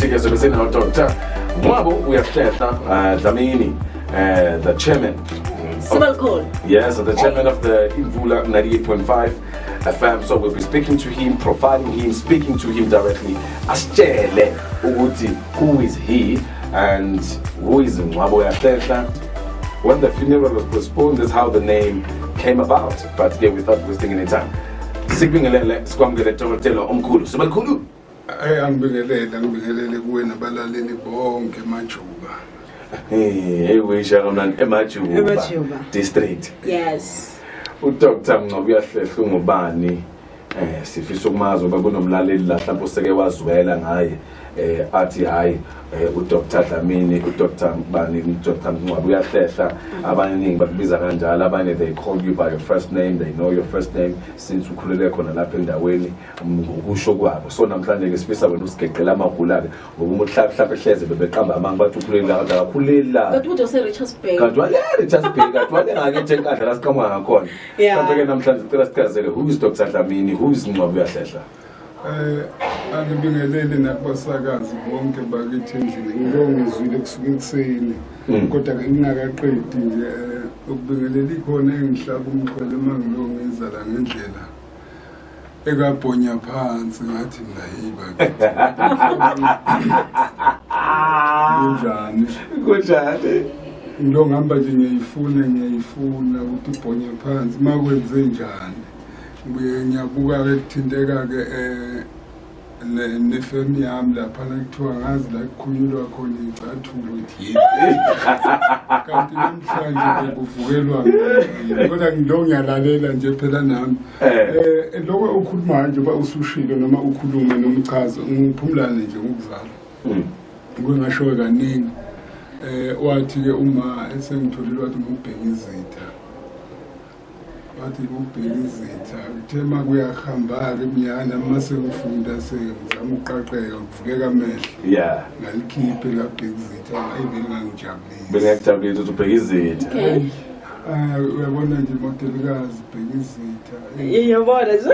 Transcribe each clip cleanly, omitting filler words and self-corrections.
Fantastic. So we say now, Dr. Mngcwabo uyahlehla Dlamini, the chairman. Yes, the chairman of the Imvula 98.5 FM. So we'll be speaking to him, providing him, speaking to him directly. Asitshele ukuthi who is he and who is Mngcwabo uyahlehla. When the funeral was postponed, that's how the name came about. But again, without wasting any time. Sikubingelele sikwamukele Dr. omkhulu. Sibakhulu. Angibingelele kuwena balaleli bonke Mngcwabo. Hey, we shall on Mngcwabo district. Yes. Dr. Mngcwabo uyahlehla ngubani? Sifisa ukumazi ngoba kunomlaleli la mhlawumbe useke wazwela ngaye athi hayi uDr. Dlamini uDr. Bani uDr. Mngcwabo uyahlehla abaningi bakubiza kanjalo abanye they call you by your first name, they know your first name since ukhulele khona lapha endaweni ngokusho kwabo. So namhlanje ke sifisa wena usigeqela amagula ke ngoba umuntu mhlawumbe ehleze bebeqamba amanga bathi ukhulela akakhulela But what say Richards Bay? Kanti wale Richards Bay kanti wale ngake enkandla la siqhamuka ngakhona. Mhlawumbe ke namhlanje sicela sichazele who is Dr. Dlamini, who is Mngcwabo uyahlehla. Angibingelele nabasakazi bonke bakithi endlini ngizongizwile kusuka ekseni kodwa ngingakaqedi nje ukubingelela ikhona engihlaba umxhwele mangilongiza la ngendlela ekabhonya phansi ngathi nayiba kunjani ngilongihamba nje ngiyayifuna ukuthi ibhonya phansi makwenze njani ngiyabuka ke kuthinteka ke nefemi yami lapha kuthiwa ngazi la kukhulunywa khona icathulo ukuthi kanti namhlanje kuvukelwa kodwa ngiyalalela nje phela nami lokho ukhuluma nje ba usushilo noma ukhuluma nomchazo ngiphumulane nje ngokuzala ngingasho kaningi wathi ke uma esengitholile wathi ngibheka izitha wathi ubheka izitha uthema kuyahamba eminyana mase ngifunda sengizama uqaqeka ukuvukeka amehlo ngalikhiphe labheka izitha ayiveli ngangijabulile bengakujabulile ukuthi ubheka izitha uyabona nje modelikazi bheka izitha Iyabona nje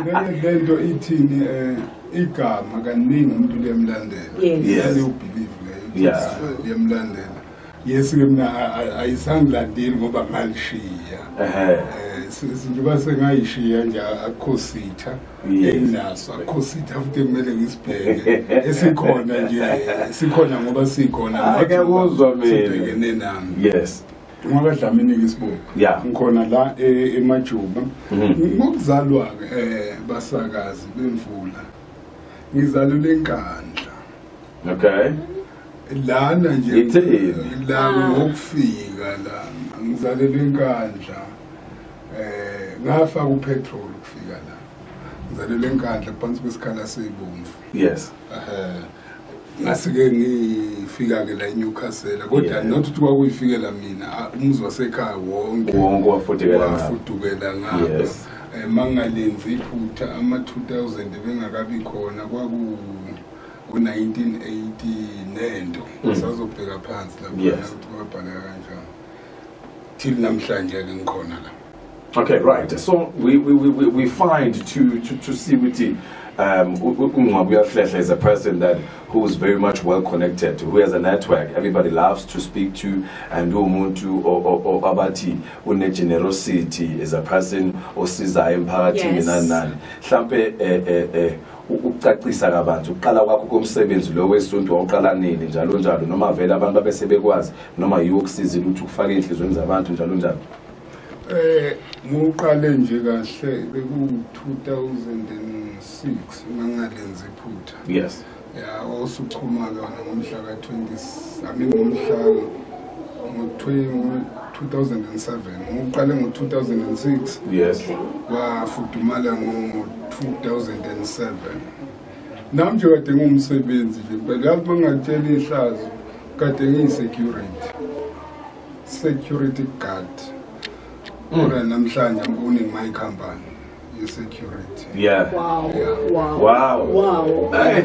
ngeke lento ithini igama kaningi umuntu liyamlandela yani ubelieve leyo liyamlandela yes mina ayisangilandeli ngoba ngalishiya njengoba sengayishiya nje akhositha enaso akhositha futhi kumele ngisibheke esikhona nje sikhona ngoba sikhona akekuzwa mina yes ngoba Dlamini ngisibona ngikhona la eMngcwabo ngokuzalwa basakazi bemvula ngizalule enkandla okay lana nje la ngokufika la ngizalele enkandla ngafa kupetrol ukufika la ngizalele enkandla phansi kwesikhala sebomvu yes ngasike ngifika ke la eNewcastle kodwa not ukuthi kwakuyifikela mina umzi wasekhaya wonke wafudukela ngapha mangalenzi iphutha ama 2000 bengakabi khona kwaku 1980 nento sazobheka phansi lapha ukuthi kwabhaleka kanjani till namhlanje ke ngikhona la. Okay, right. So we find to see with Mngcwabo uyahlehla is a person that who is very much well connected to, who has a network everybody loves to speak to, and umuntu or abati une generosity is a person osiza emphakathini nani mhlambe ukucacisa kabantu uqala kwakho komsebenzi lo wesonto waqala nini njalo njalo noma vele abantu abesebekwazi noma yokusiza ukuthi ukufake enhlizweni zabantu njalo njalo. Ngiqale nje kahle beku 2006 mangalenza iphutha. Yes. Wasuchuma kana ngomhla ka 20 ngomhla ngo 2007 ngiqale ngo 2006. Yes. Wafudumala ngo 2007. Namje kade ngumsebenzi nje lapho ngatshela ihlazo kade security guard. Ora namhlanje ngibone my company security. Wow. Hey,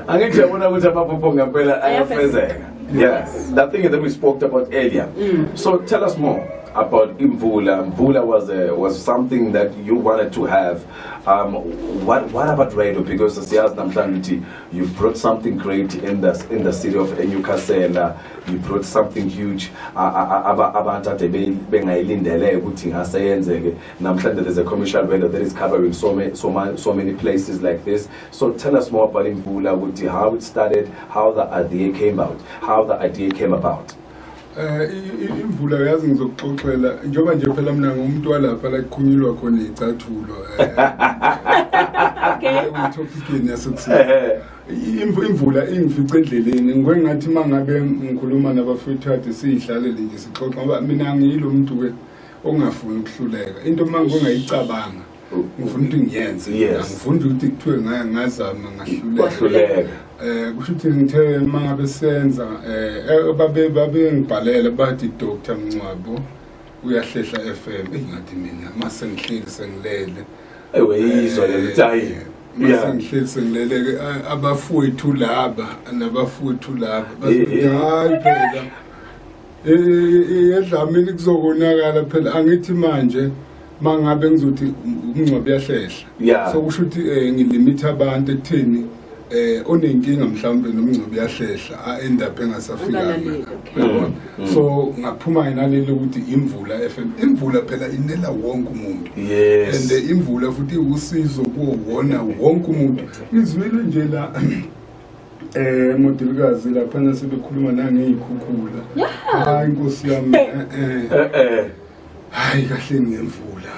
angikujabula ukuthi amaphupho ngempela ayafezeka. Yes, that thing that we spoke about earlier. So tell us more. about Mvula. Mvula was something that you wanted to have. What about radio? Because you brought something great in the city of Newcastle. You brought something huge. There's a commercial radio that is covering so many places like this. So tell us more about Mvula, how it started, how the idea came about. Imvula yazi ngizokuxoxela njengoba nje phela mina ngumuntu walapha la kukhulunywa khona icathulo topic yasekuseni imvula ingifice endleleni ngikwengathi mangabe ngikhuluma nabafowethu kade siyidlalele nje sixoxa ngoba mina ngiyilo muntu ke ongafuni ukuhluleka into manje ngingayicabanga ngifuna ukuthi ngiyenze ngifuna ukuthi kuthiwe ngazama ngahluleka kusho ukuthi ngithe mangabe senza babe ngibhalela bathi Dr. Mngcwabo uyahlehla FM engathi mina mase ngihleli sengilele eyizwa le litayi ngihleli sengilele abafowethu laba nabafowethu laba bathi hayi phela edlamini kuzokonakala phela angithi manje mangabe ngizothi umngcwabo uyahlehla so kusho ukuthi ngilimit abantu ekutheni onenkinga mhlawumbe nomngcwabo uyahlehla end up engasafika so ngaphuma naleli ukuthi Imvula FM Imvula phela inela wonke umuntu and Imvula futhi usizo kuwona wonke umuntu izwile nje la modelikazi lapha sebekhuluma nangeyikhukhula hayi inkosi yami hayi kahle ngemvula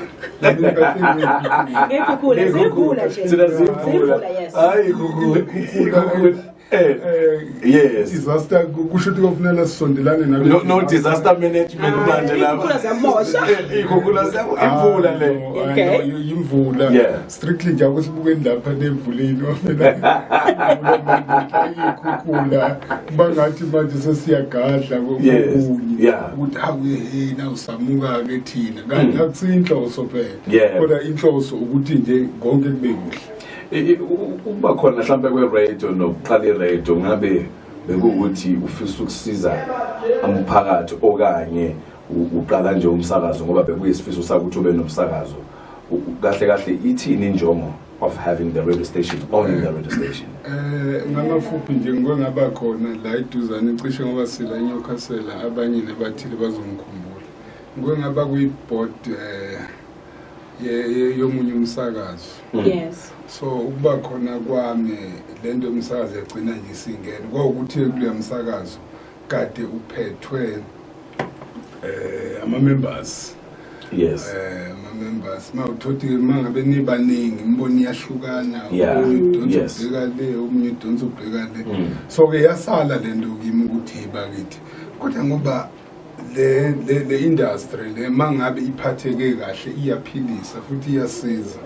ngekhukhula hayi ikhukhula yes disaster kusho ukuthi kufanele sisondelane no disaster management manje lapha ikhukhula zabo imvula le imvula strictly nje akusibukeni lapha nemvuleni ikhukhula bangathi manje sesiyagadla kokunye ukuthi awuyena usamuka ke thina kanti akusinhloso phela kodwa inhloso ukuthi nje konke kube kuhle uba khona mhlambe kwe-radio nokuqala i-radio ngabe bekuwukuthi ufisa ukusiza umphakathi okanye uqala nje umsakazo ngoba bekuyisifiso sakuthi ube nomsakazo kahle kahle ithini injongo of having the radio station, owning the radio station? Ngamafuphi nje ngingaba khona la iduzane cishe ngoba sila eNyokasela abanye nabathile bazongikhumbula ngingaba kuyiboard yomunye umsakazo. Yes. So ukuba khona kwami lento umsakazo yagcina nje singena ngokuthi kule umsakazo kade uphethwe ama members. Yes. Members mawuthothi mangabe nibaningi imboni yahlukana yes. Omunye udonsa ubheka le so ke yasala lento kimi ukuthi ibakithi kodwa ngoba le industry le mangabe iphatheke kahle iyaphilisa futhi iyasiza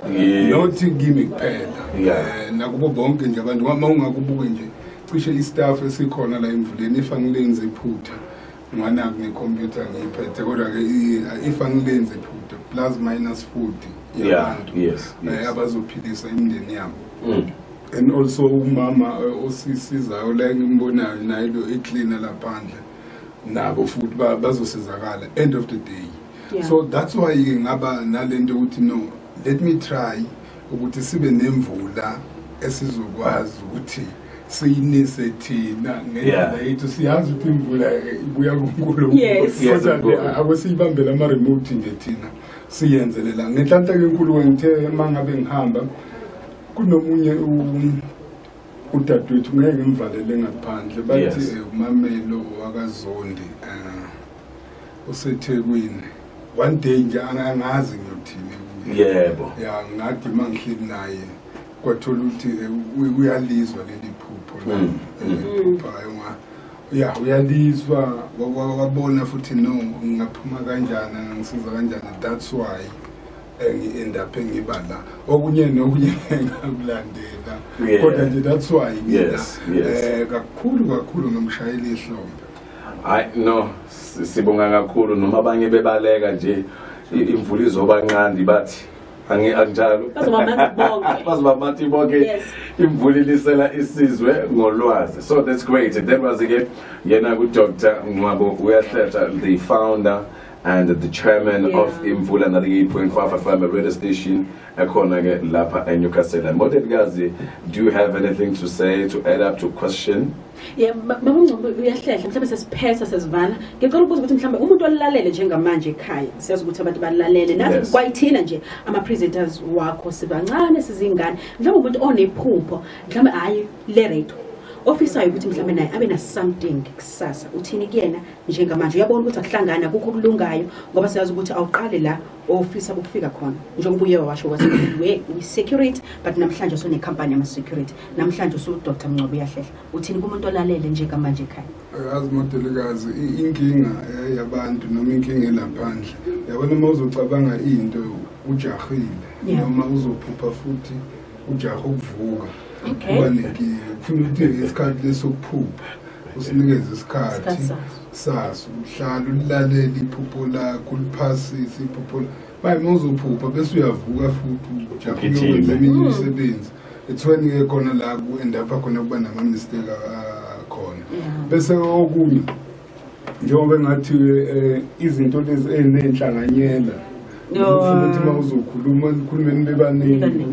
nothi kimi kuphela nakubo bonke nje abantu uma ungakubuke nje cishe istaff esikhona la Emvuleni ifangilenze iphutha ngwana kunecomputer ngiyiphethe kodwa ke ifangilenze iphutha plus minus 40 yabantu abazophilisa imindeni yabo and also umama osisizayo la ngimbonayo nayo ecleaner laphandle nabo futhi bazosizakala end of the day. So that's why ngaba nalento ukuthi no, let me try ukuthi sibe nemvula esizokwazi ukuthi siyinise thina ngendlela yethu siyazi ukuthi imvula ibuya kuNkulunkulu kodwa akusiyibambela ama remote nje thina siyenzelela ngenhlanhla enkulu ngithe mangabe ngihamba kunomunye udadewethu ngeke ngimvalele ngaphandle bathi umamelo wakaZondi useThekwini one day nje angazi ngiyothini yebo ngathi mangihleli naye kwathola ukuthi uyalizwa leli phupho la uyalizwa wabona futhi no ngaphuma kanjani ngisiza kanjani that's why end up ngibala okunye nokunye ngakulandela kodwa nje that's why kakhulu ngomshayeli ehlombe hayi no sibonga kakhulu noma abanye bebaleka nje imvula izobancandi bathi anginjalo bazobamathi bonke imvula ilisela isizwe ngolwazi. So that's great. That was again yena ku Dr. Mngcwabo uyahlehla, the founder and the chairman of Imvula 98.5 FM radio station ekhona lapha eNewcastle. And Modedgazi, do you have anything to say, to add up to question? Yeah, Mngcwabo uyahlehla mhlawumbe sesiphesa sesivana. Ngicela ukubuza ukuthi mhlawumbe umuntu olalele njengamanje ekhaya siyazi ukuthi abantu balalele nathi kwayithina nje ama presenters wakho sibancane sizingane mhlawumbe umuntu onephupho mhlawumbe hayi le radio officer ukuthi mhlawumbe naye abe na something kusasa uthini kuyena njengamanje uyabona ukuthi akuhlangana kukho kulungayo ngoba siyazi ukuthi awuqale la officer ukufika khona njengoba uye washo wathi we security but namhlanje usone company ama security namhlanje usu Dr. Mngcwabo uyahlehla uthini kumuntu olalele njengamanje ekhaya yazi modelekazi inkinga yabantu noma inkinga elaphandle yabona uma uzocabanga into ujahile noma uzophupha futhi ujaha ukuvuka kubanekile kufuna ukuthi isikhathi lesokuphupha usinikeze isikhathi saso uhlala ulalele iphupho lakho uliphasise iphupho bayima uzophupha bese uyavuka futhi ujaha ukwenza eminye imisebenzi ethweni khona la kuendapha khona kuba nama mistake khona bese okunye njengoba ngathi izinto lezi ezinenhlanganyela ufuna ukuthi mawuzokhuluma ukhulumeni bebaningi.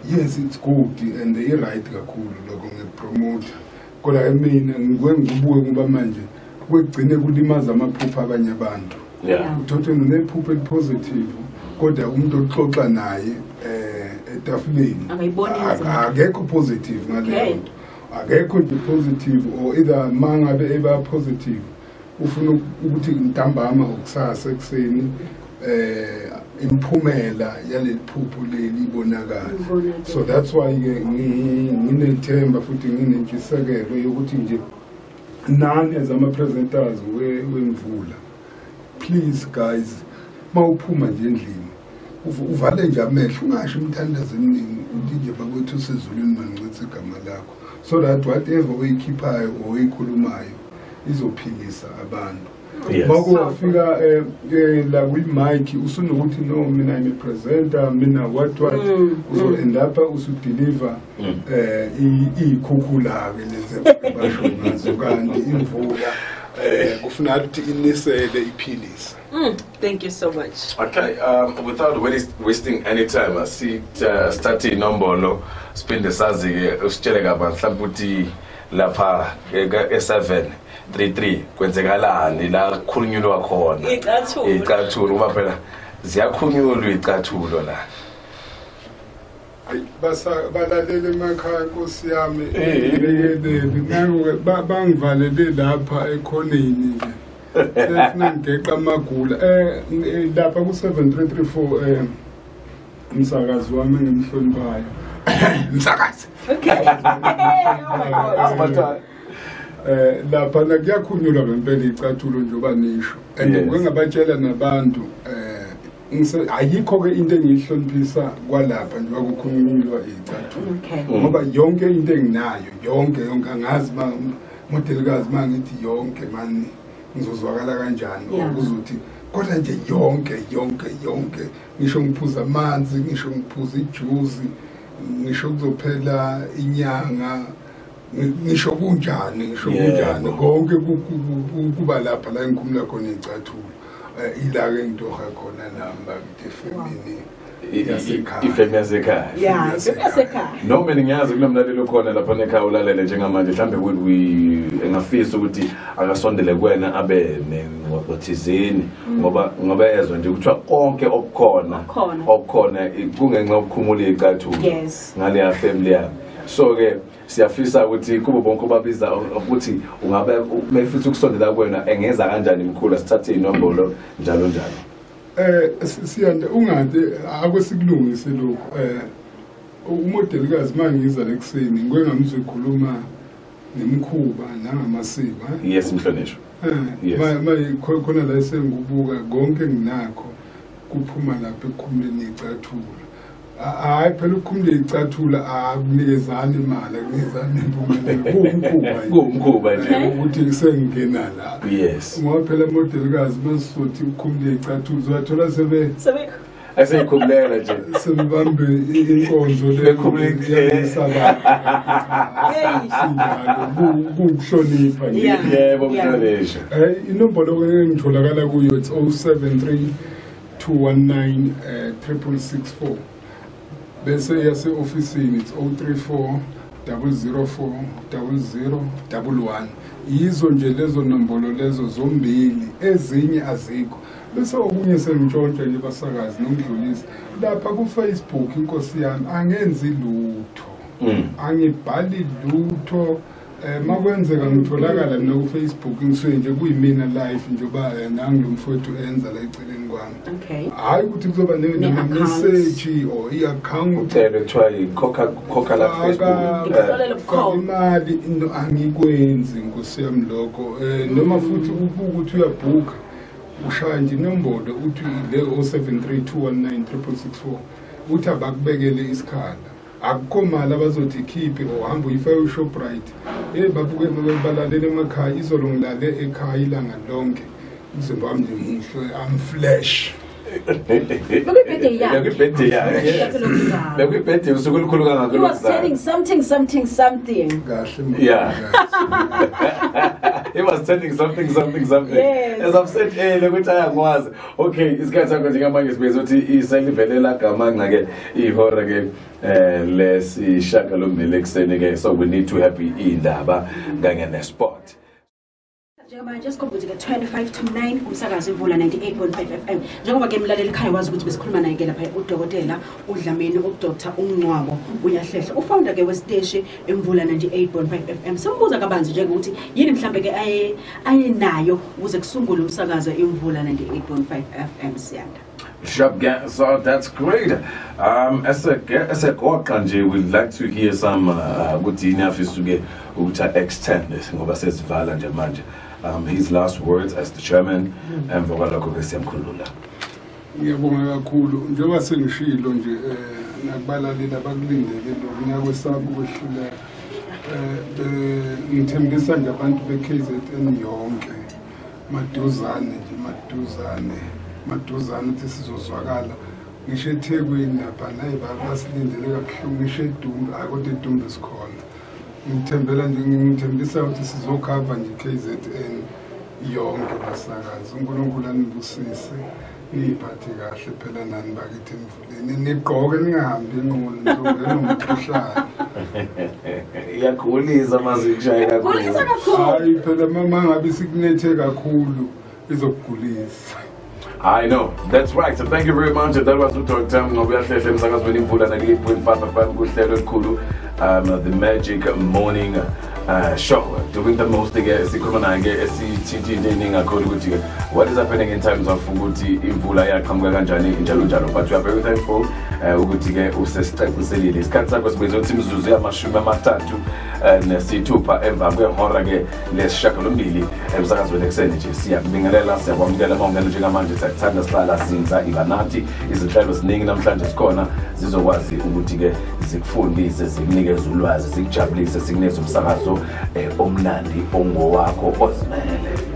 Yes, it's good and right kakhulu lokho ngepromote kodwa mina ngikwengibuke kuba manje kwegcine kulimaza amaphupho abanye abantu uthothwe nephupho elipositive kodwa umuntu oxoxa naye etafuleni akekho positive ngaleyo nto akekho positive or either mangabe eba positive ufuna ukuthi ntambama ukusasa ekseni imphumela yaleliphupho leli ibonakala. So that's why nginethemba futhi nginentshisekelo yokuthi nje nani as ama presenters wemvula please guys mawuphuma nje endlini uvale nje amehlo ungasho umthandazo eminingi uthi nje bakwethu usezulwini mangithi igama lakho so that whatever oyikhiphayo or oyikhulumayo izophilisa abantu. Makufika la with Mike usunokuthi no mina I'm a presenter mina what uso end up usu deliver ikhukhula ke leze basho ngazo kanti imvula kufuna ukuthi inisele iphilisa. Thank you so much. Okay, without wasting any time, I see start nombolo spend the sazi usitshele kabantu mhlawumbe ukuthi lapha e7 33 kwenzekalani la khulunyulwa khona icathulo ngoba phela ziyakhunyulwa icathulo la basa balalele emakhaya Nkosi yami bangivalele lapha ekhoneni nje sefuna ngeqa amagula lapha ku 7334 umsakazi wami ngimhlonipayo umsakazi lapha nakuyakhunyulwa ngempela icathulo njengoba nisho and ngingabatshela nabantu ayikho ke into engihloniphisa kwalapha njengoba kukhunyulwa icathulo ngoba yonke into enginayo yonke angazi modelikazi mangithi yonke mani ngizozwakala kanjani ukuzuthi kodwa nje yonke ngisho ngiphuza amanzi ngisho ngiphuza ijuice ngisho kuzophela inyanga ngisho kunjani konke kuba lapha la engikhumula khona icathulo ila ke ngitoha khona namba ifemini ifemi yasekhaya yasekhaya noma ngiyazi kunomlalelo khona lapha nekhaya ulalele njengamanje mhlambe engafisa ukuthi akasondele kuwena abe ngothizini ngoba yezwa nje ukuthiwa konke okukhona kungenxa yokukhumula icathulo ngale ya family yami so ke siyafisa ukuthi kubo bonke babiza ukuthi ungabe mefisa ukusondela kuwena engeza kanjani imkhulu sithathe inombolo njalo siyanda ungade akwesikulungise lokho umodelikazi mangiza lekuseni ngengamuzwe ekhuluma nemkhuba nangamasiko yes mhlonishwa khona la sengubuka konke nginakho kuphuma lapha ekukhumuleni icathulo hayi phela ukukhumula icathulo akunikezana imali akunikezana impumelelo kumkhuba nje ukuthi sengena la yes ngoba phela modelikazi masizothi ukukhumula icathulo uzathola Aseyikhumbulela nje. Sembambe inkonzo kuhlonipha Yebo mhlonishwa. inombolo engitholakala kuyo it's 073 219 664 bese yase ofisini it's 034 004 0011 yizo nje lezo nombolo lezo zombili ezinye azikho bese okunye sengitshontsha nje basakazi nomdlulisi lapha ku Facebook inkosi yami angenzi lutho angibhali lutho makwenzeka ngitholakala mina ku Facebook ngisuke nje kuyimina live njoba nangilomfowethu enza la eceleni kwami hayi ukuthi kuzoba ne-message or i-account ucela kuthiwa ikhokha la Facebook imali into angikwenzi nkosi yami lokho noma futhi ukuthi uyabhuka ushaya nje inombolo uthi le 0732196664 uthi abakubekele isikhala akukho mali abazothi ikhiphe ohamba uyifake uShoprite babuke balalele emakhaya izolo ngilale ekhaya ilanga lonke umzimba wami nje muhle am flesh You was telling something. Yeah. He was telling something. Yes. As I've said, okay, isikhathi sakho njengamanje sibeze ukuthi iselivelela gama ngake ihora ke lesishaka lombili ekseni ke so we need to happy indaba kanye nesport. Njengamanje sikhombuze ke 25 to 9 umsakazo Imvula 98.5 FM. Njengoba ke mlaleli ekhaya wazi ukuthi besikhuluma naye ke lapha udokotela uDlamini uDr Mngcwabo uyahlehla ufounder ke wesiteshi Imvula 98.5 FM. Simbuza kabanzi nje ukuthi yini mhlambe ke ayenayo ukuze kusungule umsakazo Imvula 98.5 FM siyanda. Sharp guess, so that's great. As a nje, we'd like to hear some ukuthi afisuke ukuthi extend this ngoba sesivala nje manje. His last words as the chairman emva kwalokho ke siyamkhulula. Ngiyabonga kakhulu njengoba sengishilo nje nakubalalela abakulindele lo kwesaba ukwehlula ngithembisa nje abantu beKZN yonke maduzane ukuthi sizozwakala ngisho eThekwini lapha naye basilindele kabuhlungu ngisho eDumbe akodwa eDumbe sikhona ngithembisa ukuthi sizokhava nje KZN yonke basakazi uNkulunkulu anibusise niphathe kahle phela nani bakithi Emvuleni niqoke ningahambi enqolo nizongena umkhuhlane iyakhulisa mazikushaya kakhulu hayi phela mama ngabe sikunethe kakhulu izokugulisa. I know, that's right. So thank you very much. That was Dr. Uyahlehla emsakazweni Imvula 98.5 FM kuhlelo elikhulu the Magic Morning Show. Doing the most again sikhuluma naye esithintini ngakhona ukuthi what is happening in terms of ukuthi imvula yaqhamuka kanjani njalo but we are very thankful ukuthi ke usesicaciselile isikhathi sakho sibiza ukuthi imizuzu yamashumi amathathu nesithupha emva kwehora ke lesishiyagalombili emsakazweni ekseni nje siyakubingelela siyakwamukela mawungena njengamanje siyakuthanda sihlala sinza ibanathi izinhlelo ziningi namhlanje sikhona zizokwazi ukuthi ke zikufundise zikunikeze ulwazi zikujabulise sikunikeze umsakazo omnandi ongowakho ozimele.